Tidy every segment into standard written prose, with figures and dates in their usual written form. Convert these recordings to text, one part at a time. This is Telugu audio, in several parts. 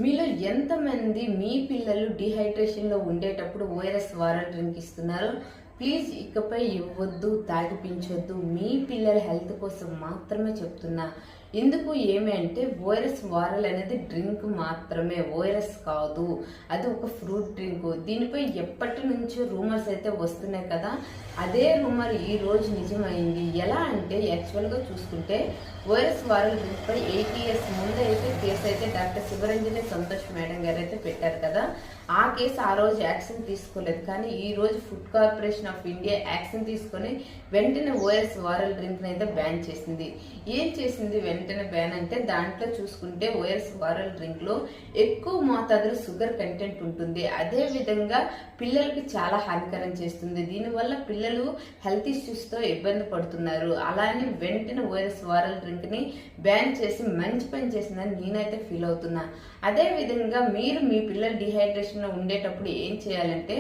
మీలో ఎంతమంది మీ పిల్లలు డిహైడ్రేషన్లో ఉండేటప్పుడు ఓఆర్ఎస్ వాటర్ డ్రింక్ ఇస్తున్నారు? ప్లీజ్ ఇకపై ఇవ్వద్దు, తాగిపించొద్దు. మీ పిల్లల హెల్త్ కోసం మాత్రమే చెప్తున్నా. ఎందుకు ఏమి అంటే ఓఆర్ఎస్ వారల్ అనేది డ్రింక్ మాత్రమే, ఓఆర్ఎస్ కాదు. అది ఒక ఫ్రూట్ డ్రింక్. దీనిపై ఎప్పటి నుంచో రూమర్స్ అయితే వస్తున్నాయి కదా. అదే రూమర్ ఈ రోజు నిజమైంది. ఎలా అంటే యాక్చువల్గా చూసుకుంటే ఓఆర్ఎస్ వారల్ డ్రింక్ పై 8 years ముందు అయితే కేసు అయితే డాక్టర్ శివరంజని సంతోష్ మేడం గారు అయితే పెట్టారు కదా. ఆ కేసు ఆ రోజు యాక్షన్ తీసుకోలేదు. కానీ ఈ రోజు food corporation of India action తీసుకొని వెంటనే ఓఆర్ఎస్ వారల్ డ్రింక్ అయితే బ్యాన్ చేసింది. ఏం చేసింది వెంటనే బ్యాన్ అంటే, దాంట్లో చూసుకుంటే ఓఆర్ఎస్ వారల్ డ్రింక్ లో ఎక్కువ మోతాదులో షుగర్ కంటెంట్ ఉంటుంది. అదే విధంగా పిల్లలకి చాలా హానికరం చేస్తుంది. దీనివల్ల పిల్లలు హెల్త్ ఇష్యూస్ తో ఇబ్బంది పడుతున్నారు. అలానే వెంటనే ఓఆర్ఎస్ వారల్ డ్రింక్ ని బ్యాన్ చేసి మంచి పని చేసిందని నేనైతే ఫీల్ అవుతున్నా. అదే విధంగా మీరు మీ పిల్లలు డిహైడ్రేషన్ లో ఉండేటప్పుడు ఏం చేయాలంటే,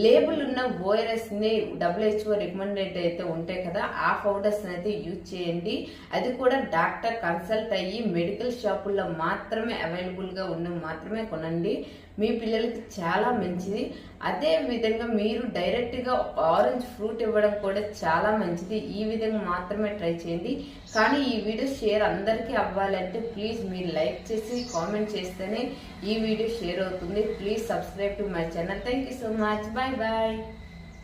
లేబుల్ ఉన్న ఓఆర్ఎస్ ని WHO రికమెండెడ్ అయితే ఉంటాయి కదా, ఆ పౌడర్స్ అయితే యూజ్ చేయండి. అది కూడా డాక్టర్ కన్సల్ట్ అయ్యి మెడికల్ షాపుల్లో మాత్రమే అవైలబుల్ గా ఉన్న మాత్రమే కొనండి. మీ పిల్లలకి చాలా మంచిది. అదే విధంగా మీరు డైరెక్ట్ గా ఆరెంజ్ ఫ్రూట్ ఇవ్వడం కూడా చాలా మంచిది. ఈ విధంగా మాత్రమే ట్రై చేయండి. కానీ ఈ వీడియో షేర్ అందరికీ అవ్వాలంటే ప్లీజ్ మీరు లైక్ చేసి కామెంట్ చేస్తేనే ఈ వీడియో షేర్ అవుతుంది. Please subscribe to my channel. Thank you so much. Bye bye.